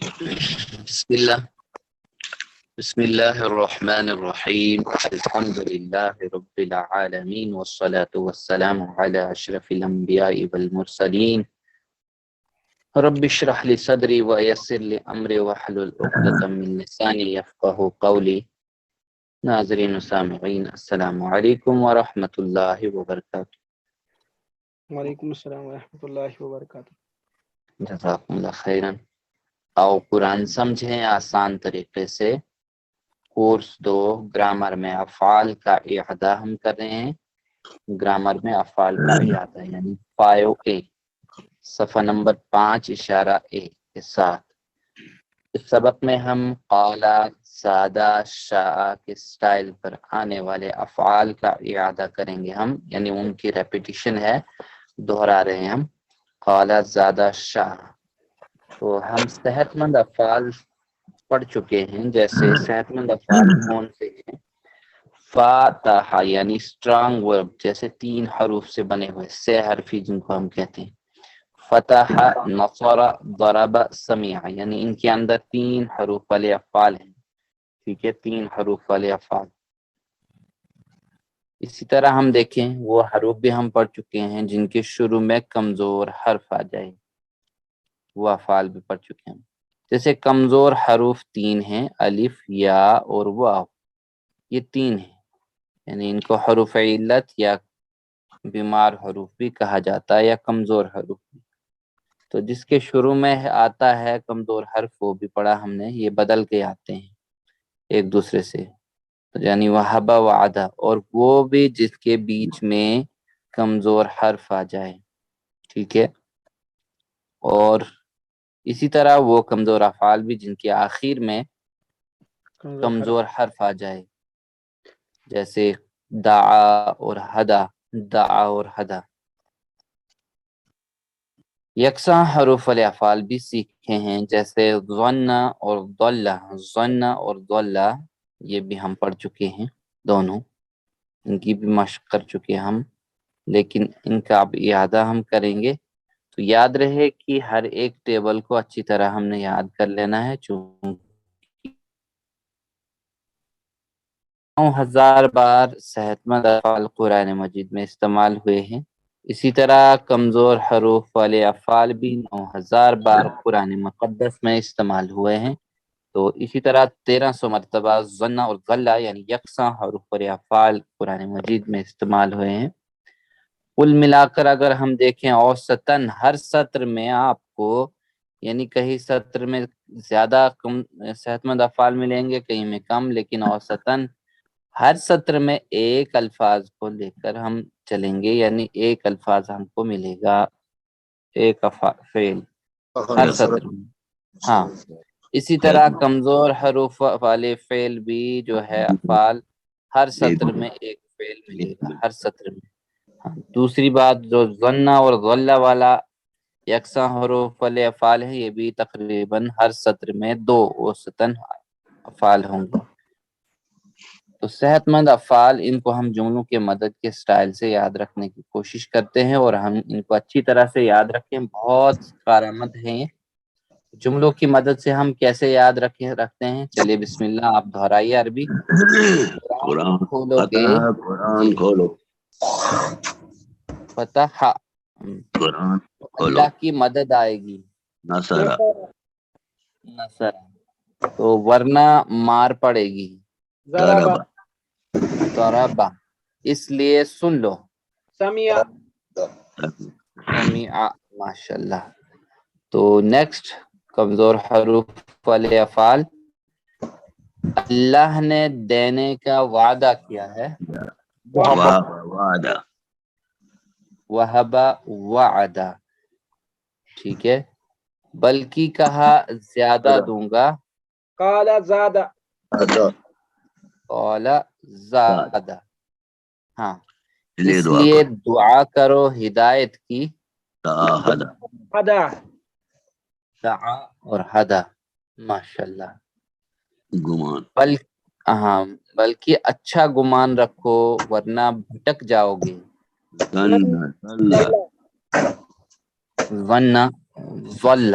بسم اللہ الرحمن الرحیم الحمد للہ رب العالمین والصلاة والسلام علی اشرف الانبیاء والمرسلین رب اشرح لی صدری ویسر لی امری واحلل عقدۃ من لسانی یفقہوا قولی۔ ناظرین و سامعین السلام علیکم ورحمۃ اللہ وبرکاتہ۔ وعلیکم السلام ورحمۃ اللہ وبرکاتہ۔ جزاکم اللہ خیرن۔ آؤ قرآن سمجھیں آسان طریقے سے۔ کورس 2 گرامر میں افعال کا اعادہ ہم کر رہے ہیں۔ گرامر میں افعال کا اعادہ یعنی 5A، صفحہ نمبر 5 اشارہ A کے ساتھ۔ اس سبق میں ہم قالا، سادہ، شاء کے سٹائل پر آنے والے افعال کا اعادہ کریں گے ہم، یعنی ان کی ریپیٹیشن ہے، دہرا رہے ہیں ہم۔ قالا، زادہ، شاء۔ تو ہم صحت مند افعال پڑھ چکے ہیں، جیسے صحت مند افعال کون سے ہیں؟ فاتحہ یعنی اسٹرانگ ورب، جیسے 3 حروف سے بنے ہوئے، 6 حرفی جن کو ہم کہتے ہیں۔ فتح، نصر، ضرب، سمع، یعنی ان کے اندر 3 حروف والے افعال ہیں، ٹھیک ہے، 3 حروف والے افعال۔ اسی طرح ہم دیکھیں وہ حروف بھی ہم پڑھ چکے ہیں جن کے شروع میں کمزور حرف آ جائے، وہ افعال بھی پڑھ چکے ہیں۔ جیسے کمزور حروف 3 ہیں، الف، یا اور واو، یہ 3 ہیں، یعنی ان کو حروف علت یا بیمار حروف بھی کہا جاتا ہے، یا کمزور حروف بھی۔ تو جس کے شروع میں آتا ہے کمزور حرف، وہ بھی پڑھا ہم نے، یہ بدل کے آتے ہیں ایک دوسرے سے، یعنی وہب، وعدہ، اور وہ بھی جس کے بیچ میں کمزور حرف آ جائے، ٹھیک ہے۔ اور اسی طرح وہ کمزور افعال بھی جن کے آخر میں کمزور حرف آ جائے، جیسے دعا اور ہدا، دعا اور ہدا۔ یکساں حروف والے افعال بھی سیکھے ہیں، جیسے ظن اور ضل، ظن اور ضل، یہ بھی ہم پڑھ چکے ہیں، دونوں ان کی بھی مشق کر چکے ہم، لیکن ان کا اب اعادہ ہم کریں گے۔ تو یاد رہے کہ ہر ایک ٹیبل کو اچھی طرح ہم نے یاد کر لینا ہے، چونکہ 9000 بار صحت مند افعال قرآن مجید میں استعمال ہوئے ہیں۔ اسی طرح کمزور حروف والے افعال بھی 9000 بار قرآن مقدس میں استعمال ہوئے ہیں۔ تو اسی طرح 1300 مرتبہ ظن اور ضل یعنی یکساں حروف والے افعال قرآن مجید میں استعمال ہوئے ہیں۔ کل ملا کر اگر ہم دیکھیں اوسطاً ہر سطر میں آپ کو، یعنی کہیں سطر میں زیادہ کم صحت مند افعال ملیں گے، کہیں میں کم، لیکن اوسطاً ہر سطر میں ایک الفاظ کو لے کر ہم چلیں گے، یعنی ایک الفاظ ہم کو ملے گا، ایک فعل ہر سطر میں۔ ہاں، اسی طرح کمزور حروف والے فعل بھی جو ہے افعال، ہر سطر میں ایک فعل ملے گا، ہر سطر میں۔ دوسری بات، جو ظن اور ضل والا یکساں حروف والے افعال ہیں، یہ بھی تقریباً ہر سطر میں 2 اوسطاً افعال ہوں گے۔ تو صحت مند افعال، ان کو ہم جملوں کے مدد کے سٹائل سے یاد رکھنے کی کوشش کرتے ہیں، اور ہم ان کو اچھی طرح سے یاد رکھیں، بہت کارآمد ہیں۔ جملوں کی مدد سے ہم کیسے یاد رکھتے ہیں؟ چلیے بسم اللہ، آپ دہرائیے عربی۔ قرآن کھولو گے، قرآن کھولو، فتح، قرآن کھولو، اللہ کی مدد آئے گی، نصر، نصر، تو ورنہ مار پڑے گی، ضرب، ضربہ، اس لیے سن لو، سمع، سمع، ماشاءاللہ۔ تو نیکسٹ، کمزور حروف والے افعال، اللہ نے دینے کا وعدہ کیا ہے، وعدہ، وہب، وعدہ، ٹھیک ہے۔ بلکہ کہا زیادہ دوں گا، قال زاد، قال زادہ، ہاں، لیے اس دعا لیے کرو، دعا کرو ہدایت کی، تعاہدہ، ہدا، دعا اور ہدا، ماشاءاللہ۔ گمان، ہاں، بلکہ اچھا گمان رکھو ورنہ بھٹک جاؤ گے، ظن، ضل، ظن، ضل،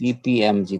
TPMG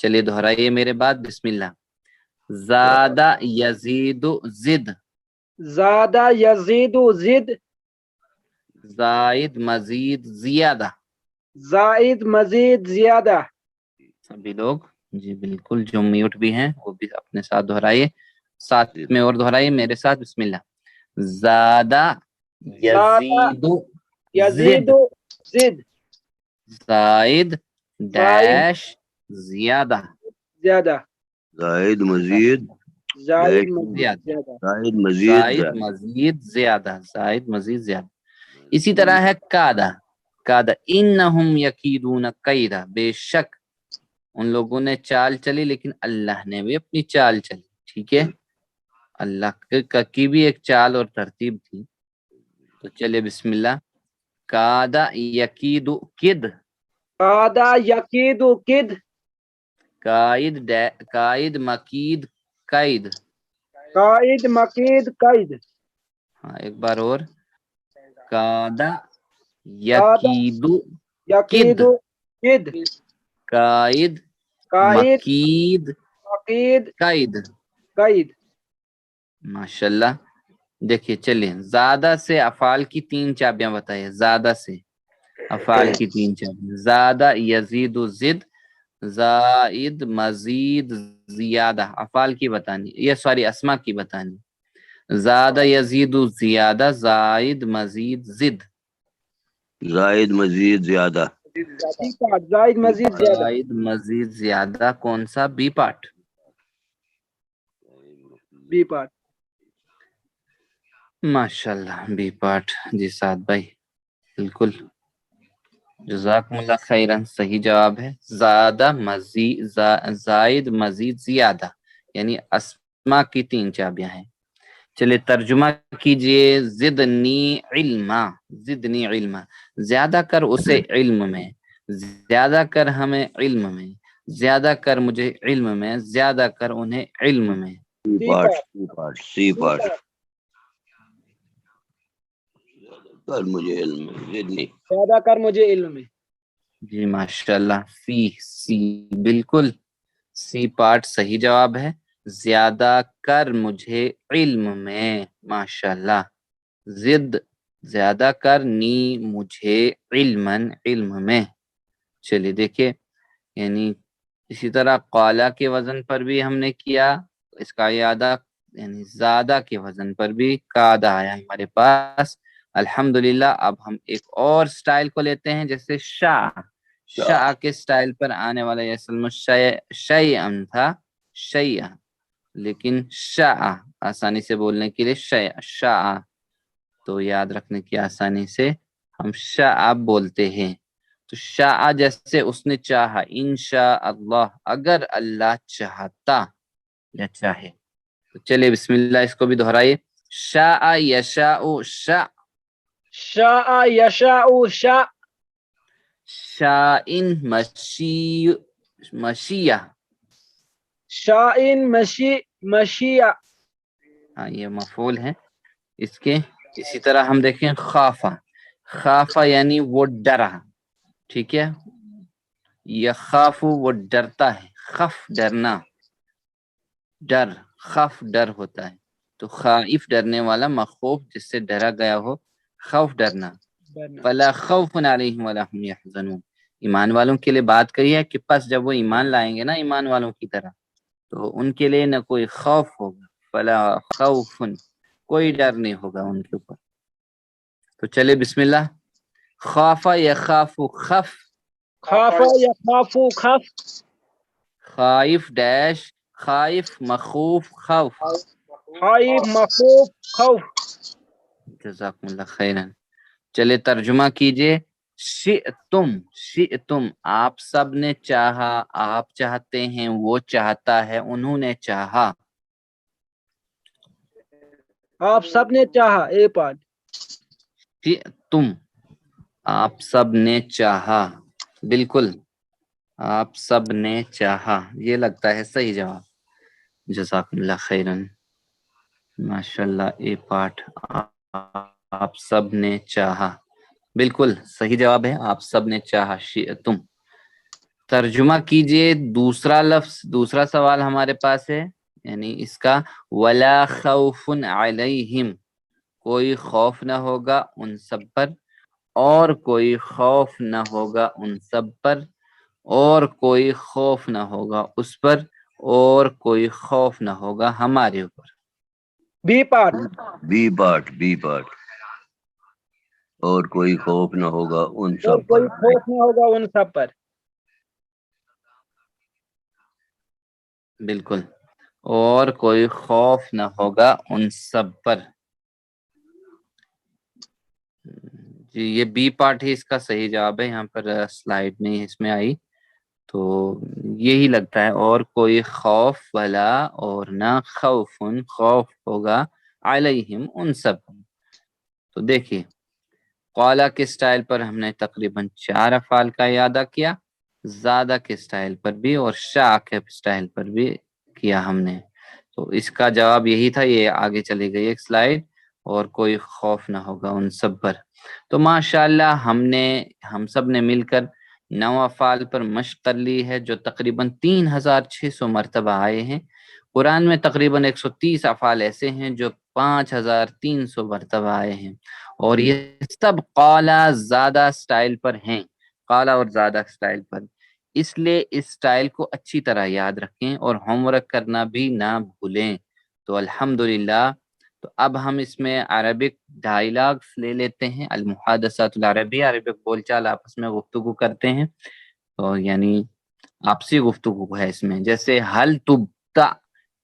چلیے دہرائیے میرے بعد، بسم اللہ. زادہ یزید زد، زادہ یزید زد، زائد مزید زیادہ. زائد مزید زیادہ. سبھی لوگ جی بالکل، جو میوٹ بھی ہیں وہ بھی اپنے ساتھ دہرائیے، ساتھ میں اور دہرائیے میرے ساتھ، بسم اللہ. زادہ یزید یزید زد، زد، زائد ڈیش زیادہ. زیادہ. زائد مزید زائد ڈیش مزید زیادہ، زیادہ. زائد مزید زائد زیادہ. مزید زیادہ، زائد مزید زیادہ. اسی طرح ہے کادا، کادا انہم یکیدون کیدا، بے شک ان لوگوں نے چال چلی لیکن اللہ نے بھی اپنی چال چلی. ٹھیک ہے، اللہ کی بھی ایک چال اور ترتیب تھی. تو چلے بسم اللہ. کادا یکید کد، قادہ یقید کد، قائد مکید قید. قائد مقید قید. ہاں ایک بار اور. کادا یکید یقید کد، قائد قائد مکید مقید قید. قید. ماشاءاللہ. دیکھیے چلیے، زیادہ سے افعال کی 3 چابیاں بتائیے. زیادہ سے افعال کی 3 چابیاں. زیادہ یزید زد، زائد مزید زیادہ. افعال کی بتانی، یہ سوری اسما کی بتانی. زیادہ یزید زیادہ، زائد مزید زد. زائد مزید زیادہ. زائد مزید زیادہ. زائد مزید زیادہ کون سا؟ B part. B part. ماشاءاللہ بی پارٹ. جی سعد بھائی بالکل، جزاکم اللہ خیرن. صحیح جواب ہے زیادہ مزید، زائد مزید زیادہ، یعنی اسما کی 3 چابیاں ہیں. چلے ترجمہ کیجئے. زدنی علما، زدنی علما، زیادہ کر اسے علم میں، زیادہ کر ہمیں علم میں، زیادہ کر مجھے علم میں، زیادہ کر انہیں علم میں. C part, C part, C part. کر مجھے علم ہے، زدنی. زیادہ کر مجھے علم میں. جی ماشاءاللہ. سی بالکل، سی پارٹ صحیح جواب ہے. زیادہ کر مجھے علم میں، ماشاءاللہ. زد زیادہ کر، نی مجھے، علمن علم میں. چلیے دیکھیے، یعنی اسی طرح قالا کے وزن پر بھی ہم نے کیا، اس کا اعادہ یعنی زیادہ کے وزن پر بھی قاعدہ آیا ہمارے پاس. الحمدللہ. اب ہم ایک اور سٹائل کو لیتے ہیں، جیسے شاہ کے سٹائل پر آنے والا یہ اصل میں شیئن تھا، شیئ، لیکن شاہ آسانی سے بولنے کے لیے شاہ، تو یاد رکھنے کی آسانی سے ہم شاہ بولتے ہیں. تو شاء جیسے اس نے چاہا، انشاء اللہ اگر اللہ چاہتا یا چاہے. تو چلے بسم اللہ اس کو بھی دہرائیے. شاء یشاء شاء، شاء یشاء شاء، شائن مشیہ. شائن مشیع. ہاں یہ مفعول ہے اس کے. اسی طرح ہم دیکھیں خافا، خافا یعنی وہ ڈرا. ٹھیک ہے، یخاف وہ ڈرتا ہے، خف ڈرنا، ڈر، خف ڈر ہوتا ہے. تو خائف ڈرنے والا، مخوف جس سے ڈرا گیا ہو، خوف ڈرنا. فلا خوف علیہم ولا هم يحزنون. ایمان والوں کے لیے بات کہی ہے کہ پس جب وہ ایمان لائیں گے نا ایمان والوں کی طرح، تو ان کے لیے نہ کوئی خوف ہوگا، فلا خوف، کوئی ڈر نہیں ہوگا ان کے اوپر. تو چلے بسم اللہ. خافا یخاف خف، خاف یخاف خف، خائف ڈیش، خائف مخوف خوف. خائف مخوف خوف. جزاکم اللہ خیرن. چلے ترجمہ کیجئے. شئتم آپ سب نے چاہا، آپ چاہتے ہیں، وہ چاہتا ہے، انہوں نے چاہا. آپ سب نے چاہا. A part. شئتم آپ سب نے چاہا، بالکل آپ سب نے چاہا، یہ لگتا ہے صحیح جواب. جزاکم اللہ خیرن. ماشاءاللہ اے پارٹ. آپ سب نے چاہا، بالکل صحیح جواب ہے، آپ سب نے چاہا. شئتم. ترجمہ کیجئے دوسرا لفظ، دوسرا سوال ہمارے پاس ہے، یعنی اس کا ولا خوف علیہم، کوئی خوف نہ ہوگا ان سب پر، اور کوئی خوف نہ ہوگا ان سب پر، اور کوئی خوف نہ ہوگا اس پر، اور کوئی خوف نہ ہوگا ہمارے اوپر. بی پارٹ بی پارٹ اور کوئی خوف نہ ہوگا ان اور سب کوئی پر. خوف نہ ہوگا ان سب پر. بالکل، اور کوئی خوف نہ ہوگا ان سب پر. جی یہ بی پارٹ ہی اس کا صحیح جواب ہے، یہاں پر سلائیڈ نہیں اس میں آئی، تو یہی لگتا ہے، اور کوئی خوف ولا اور نہ خوفن خوف ہوگا علیہم ان سب پر. تو دیکھیے قالا کے سٹائل پر ہم نے تقریباً 4 افعال کا اعادہ کیا، زیادہ کے سٹائل پر بھی اور شاء کے سٹائل پر بھی کیا ہم نے. تو اس کا جواب یہی تھا، یہ آگے چلی گئی ایک سلائیڈ، اور کوئی خوف نہ ہوگا ان سب پر. تو ماشاءاللہ ہم سب نے مل کر 9 افعال پر مشق کر لی ہے، جو تقریباً 3600 مرتبہ آئے ہیں. قرآن میں تقریباً 130 افعال ایسے ہیں جو 5300 مرتبہ آئے ہیں، اور یہ سب قالا زیادہ سٹائل پر ہیں، قالا اور زیادہ سٹائل پر. اس لیے اس سٹائل کو اچھی طرح یاد رکھیں اور ہوم ورک کرنا بھی نہ بھولیں. تو الحمدللہ، تو اب ہم اس میں عربک ڈائلاگس لے لیتے ہیں، المحادثات العربیہ، عربک بول چال آپس میں گفتگو کرتے ہیں، تو یعنی آپسی گفتگو ہے اس میں. جیسے حل تبتا،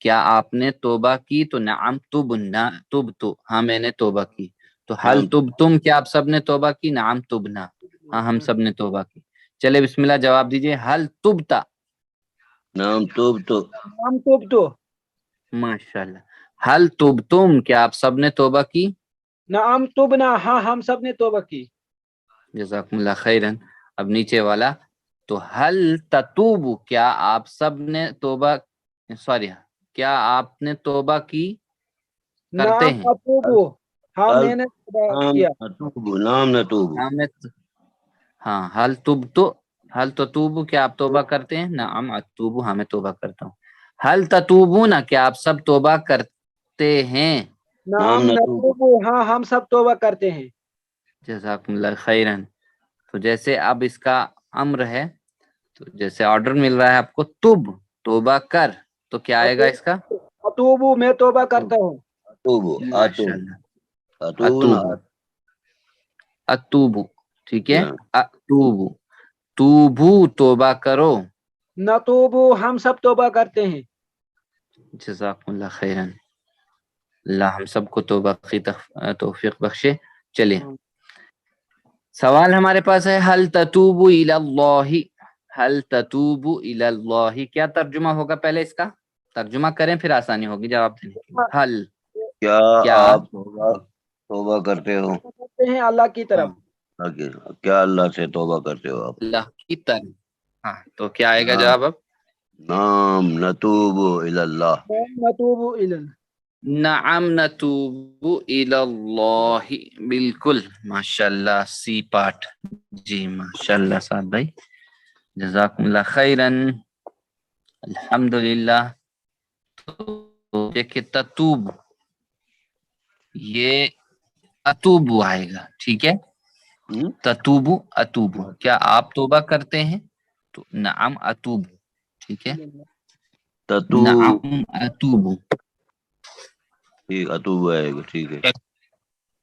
کیا آپ نے توبہ کی؟ تو نعم تبنا، تبتو، ہاں میں نے توبہ کی. تو حل تبتم، کیا آپ سب نے توبہ کی؟ نعم تبنا، ہاں ہم سب نے توبہ کی. چلے بسم اللہ جواب دیجئے، حل تبتا. نام تو ہم تو ماشاءاللہ. حل تبتم، کیا آپ سب نے توبہ کی؟ نعم تبنا، ہاں ہم سب نے توبہ کی. جزاکم اللہ خیرن. اب نیچے والا، تو حل تتوب، کیا آپ سب نے توبہ، سوری، کیا آپ نے توبہ کی؟ کرتے نعم ہیں. اتوبو، ہاں میں نے توبہ کیا. نام نتوب. ہاں حل تبتو، حل تتوبو، کیا آپ توبہ کرتے ہیں؟ نعم اتوبو، ہاں میں توبہ کرتا ہوں. حل تتوبون، کیا آپ سب توبہ کرتے ہیں؟ نعم نتوبو، ہاں ہم سب توبہ کرتے ہیں. جزاکم اللہ خیرن. تو جیسے اب اس کا امر ہے، تو جیسے آرڈر مل رہا ہے آپ کو، توبہ کر، تو کیا آئے گا اس کا؟ اتوبو، میں توبہ کرتا ہوں. ماشاءاللہ. اتوبو، اتوبو، ٹھیک ہے. اتوبو، توبو، توبہ کرو. نتوبو، ہم سب توبہ کرتے ہیں. جزاکم اللہ خیرن. اللہ ہم سب کو توبہ کی توفیق بخشے. چلیں سوال ہمارے پاس ہے، حل تتوب الی اللہ، حل تتوب الی اللہ، کیا ترجمہ ہوگا؟ پہلے اس کا ترجمہ کریں پھر آسانی ہوگی جواب دینے کی. حل، کیا آپ توبہ کرتے ہو؟ کرتے ہیں اللہ کی طرف. کیا اللہ سے توبہ کرتے ہو آپ؟ اللہ کی طرف. ہاں تو کیا آئے گا جواب اب؟ نعم نتوب الی اللہ. نتوبو الی، نعم نتوب الی اللہ، بالکل ماشاءاللہ. سی پارٹ، جی ماشاءاللہ سعد بھائی، جزاکم اللہ خیرن. الحمدللہ. تو دیکھیں تتوب، یہ اتوبو آئے گا، ٹھیک ہے. تتوبو، اتوبو، کیا آپ توبہ کرتے ہیں؟ تو نعم اتوبو، ٹھیک ہے. نعم اتوبو، ٹھیک، اتوب آئے گا، ٹھیک ہے.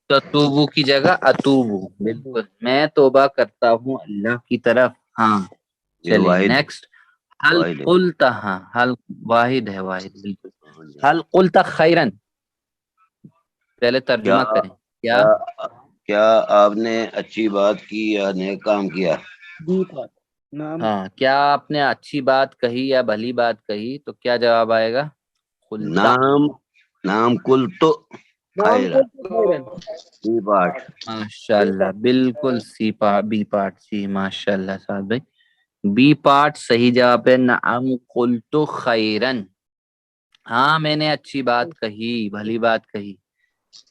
تتوبو کی جگہ اتوبو، بالکل میں توبہ کرتا ہوں اللہ کی طرف. ہاں یہ چلیں واحد نیکسٹ. حل واحد ہے. قلت، ہاں حل واحد ہے، واحد بالکل. حل قلت خیرن، پہلے ترجمہ کریں. کیا آپ نے اچھی بات کی یا نیک کام کیا؟ B part. نعم، ہاں کیا آپ نے اچھی بات کہی یا بھلی بات کہی؟ تو کیا جواب آئے گا؟ قلتا. نام کل تو نعم خیر قلت خیرن. Be part. ماشاءاللہ، بالکل سی پارٹ، بی پارٹ، جی ماشاءاللہ سعد بھائی، بی پارٹ صحیح جواب ہے. نعم قلت خیرن، ہاں میں نے اچھی بات کہی، بھلی بات کہی.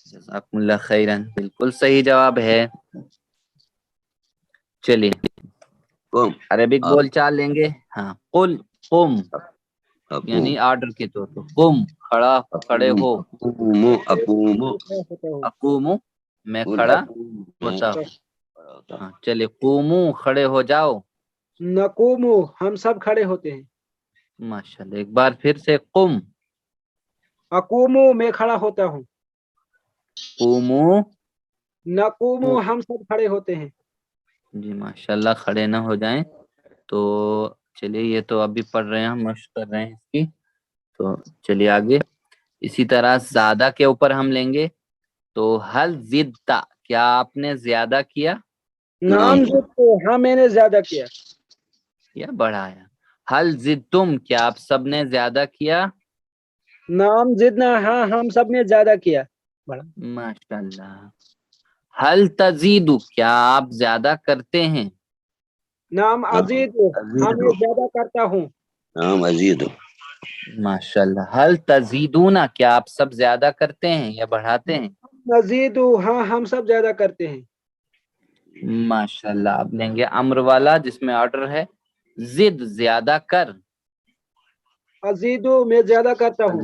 جزاکم اللہ خیرن، بالکل صحیح جواب ہے. چلیے قم عربک بول چال لیں گے. ہاں قل قم اقوم یعنی آرڈر کے طور پر. قم کھڑے ہو. اقوم اقوم میں قل کھڑا اقوم ہوتا ہوں. ہاں چلے قومو کھڑے ہو جاؤ. نقوم ہم سب کھڑے ہوتے ہیں. ماشاءاللہ. ایک بار پھر سے قم. اقوم میں کھڑا ہوتا ہوں. قومو. نقوم ہم سب کھڑے ہوتے ہیں. جی ماشاءاللہ. کھڑے نہ ہو جائیں تو چلیے یہ تو ابھی پڑھ رہے ہیں ہم مشق کر رہے ہیں اس کی. تو چلیے آگے. اسی طرح زیادہ کے اوپر ہم لیں گے تو حل زدتا کیا آپ نے زیادہ کیا نام ہاں میں نے زیادہ کیا. یا بڑھایا. حل زدتم کیا آپ سب نے زیادہ کیا. نام زدنا ہاں ہم سب نے زیادہ کیا. ماشاءاللہ. حل تزید کیا آپ زیادہ کرتے ہیں. نام عزیز ہاں میں زیادہ کرتا ہوں. نام عزیز. ماشاءاللہ. حل تزیدون کیا آپ سب زیادہ کرتے ہیں یا بڑھاتے ہیں. مزید ہاں ہم سب زیادہ کرتے ہیں. ماشاءاللہ. اب لیں گے امر والا جس میں آرڈر ہے زد زیادہ کر. عزیز میں زیادہ کرتا ہوں.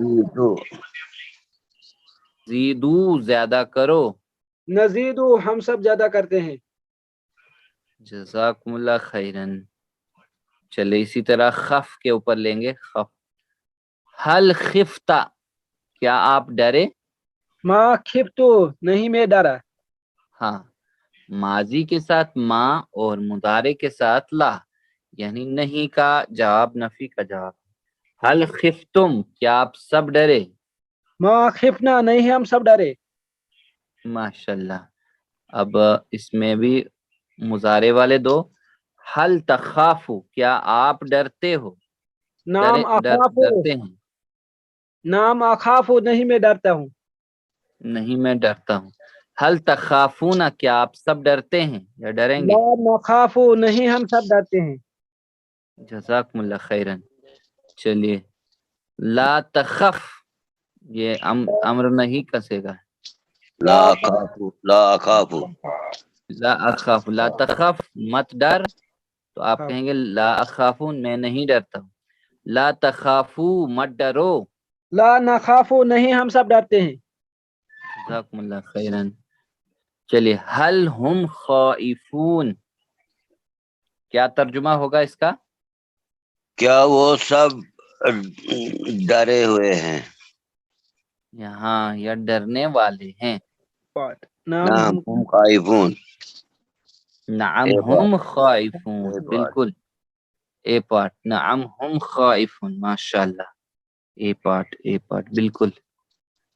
زیدو زیادہ کرو. نزید ہم سب زیادہ کرتے ہیں. جزاکم اللہ خیرن. چلے اسی طرح خف کے اوپر لیں گے. خف. حل خفتا کیا آپ ڈرے. ماں خفتو نہیں میں ڈرا. ہاں ماضی کے ساتھ ماں اور مضارع کے ساتھ لا یعنی نہیں کا جواب نفی کا جواب. حل خفتم کیا آپ سب ڈرے. ماں خفنا نہیں ہم سب ڈرے. ماشاءاللہ. اب اس میں بھی مضارع والے دو. حل تخافو کیا آپ ڈرتے ہو. نام اخاف ڈرتے ہیں. نام اخاف نہیں میں ڈرتا ہوں. نہیں میں ڈرتا ہوں. حل تخافون کیا آپ سب ڈرتے ہیں یا ڈریں گے. لا نخاف نہیں ہم سب ڈرتے ہیں. جزاکم اللہ خیرن. چلیے لا تخف یہ امر نہیں کسے گا. لا اخاف لا اخاف لا اخاف لا تخف مت ڈر تو آپ کہیں گے لا اخاف میں نہیں ڈرتا ہوں. لا تخافو مت ڈرو. لا نخاف نہیں ہم سب ڈرتے ہیں. جزاکم اللہ خیرن. چلیے حل ہم خائفون کیا ترجمہ ہوگا اس کا. کیا وہ سب ڈرے ہوئے ہیں. یہاں یا ڈرنے والے ہیں. نعم ہم خائفون. نعم ہم خائفون بالکل. A part. نعم ہم خائفون. ماشاءاللہ. اے پارٹ بالکل.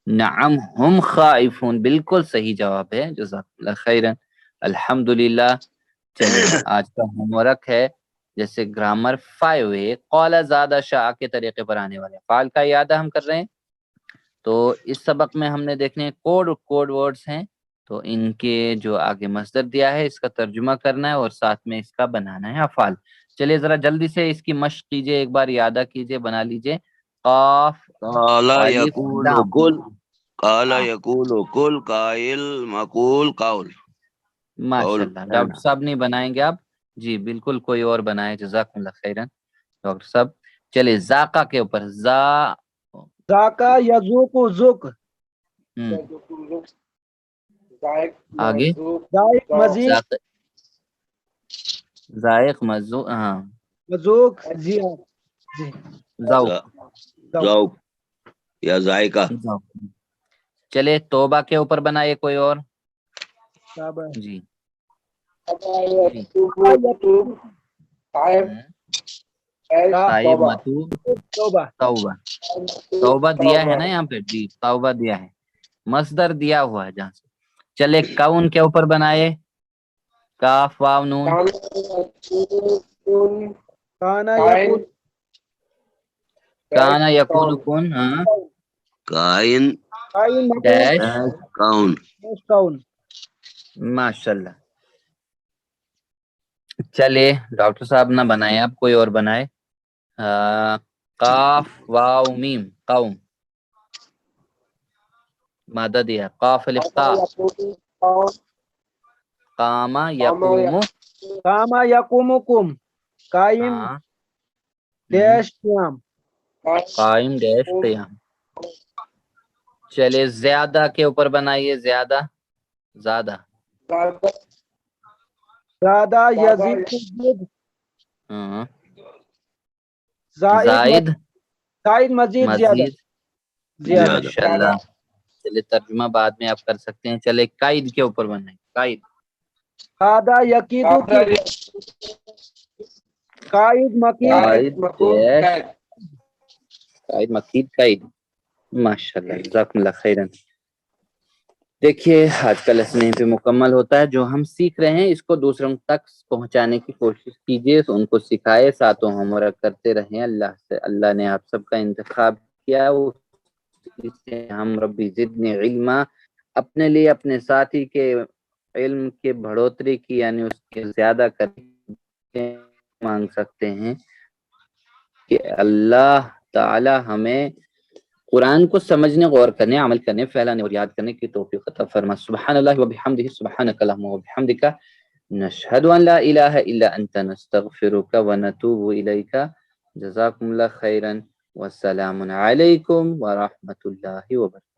نعم ہم خائفون بالکل صحیح جواب ہے. جزاک اللہ خیرن. الحمدللہ. چلیے آج کا ہوم ورک ہے جیسے گرامر 5 ہے قال زادہ شاء کے طریقے پر آنے والے فعال کا اعادہ ہم کر رہے ہیں. تو اس سبق میں ہم نے دیکھنے کوڈ ورڈز ہیں تو ان کے جو آگے مصدر دیا ہے اس کا ترجمہ کرنا ہے اور ساتھ میں اس کا بنانا ہے افعال. چلیے ذرا جلدی سے اس کی مشق کیجئے. ایک بار اعادہ کیجئے بنا لیجئے. قاف قال الف یقول لام. کل قال یقول کل قائل مقول قول. ماشاءاللہ. ڈاکٹر صاحب نہیں بنائیں گے آپ. جی بالکل کوئی اور بنائے. جزاکم اللہ خیرن ڈاکٹر صاحب. چلیے ذاقہ کے اوپر ذاکا یذوق ذوق. آگے ذائق مزید. ذائق مذوق. ہاں مذوق جی ذوق. ذوق یا ذائقہ. چلے توبہ کے اوپر بنائے کوئی اور. جی توبہ دیا ہے نا یہاں پہ. جی توبہ دیا ہے. مصدر دیا ہوا ہے جہاں سے. چلے کون کے اوپر بنائے. کاف واو نون. کانا یکون کن. ہاں کائن ڈیش کون. ماشاءاللہ. چلے ڈاکٹر صاحب نہ بنائے آپ کوئی اور بنائے. قاف واو میم قوم. مادہ دیا قاف الف قا. قام یقوم. قام یقومکم. قائم ہاں ڈیش قیام قائم ڈیش قیام. چلے زیادہ کے اوپر بنائیے. زیادہ زیادہ زیادہ یزید مزید ہاں زائد زائد زائد مزید زیادہ مزید زیادہ ماشاءاللہ. چلے ترجمہ بعد میں آپ کر سکتے ہیں. چلے قائد کے اوپر بنائیں. قائد قادہ یقیدو کی قائد مقید قائد ڈیش قائد مقید قائد. ماشاءاللہ جزاکم اللہ خیرن. دیکھیے آج کا لیسن یہیں پہ مکمل ہوتا ہے. جو ہم سیکھ رہے ہیں اس کو دوسروں تک پہنچانے کی کوشش کیجیے, ان کو سکھائے, ساتھوں ہوم ورک کرتے رہیں. اللہ سے اللہ نے آپ سب کا انتخاب کیا, ہم ربی زدنی علما, اپنے لیے اپنے ساتھی کے علم کے بڑھوتری کی یعنی اس کے زیادہ کرنے مانگ سکتے ہیں کہ اللہ تعالی ہمیں قرآن کو سمجھنے, غور کرنے, عمل کرنے, پھیلانے اور یاد کرنے کی توفیق عطا فرما. سبحان اللہ و بحمدہ, سبحانک اللہم و بحمدک, نشہد ان لا الہ الا انت, نستغفرک و نتوب الیک. جزاکم اللہ خیرا والسلام علیکم ورحمۃ اللہ وبرکاتہ.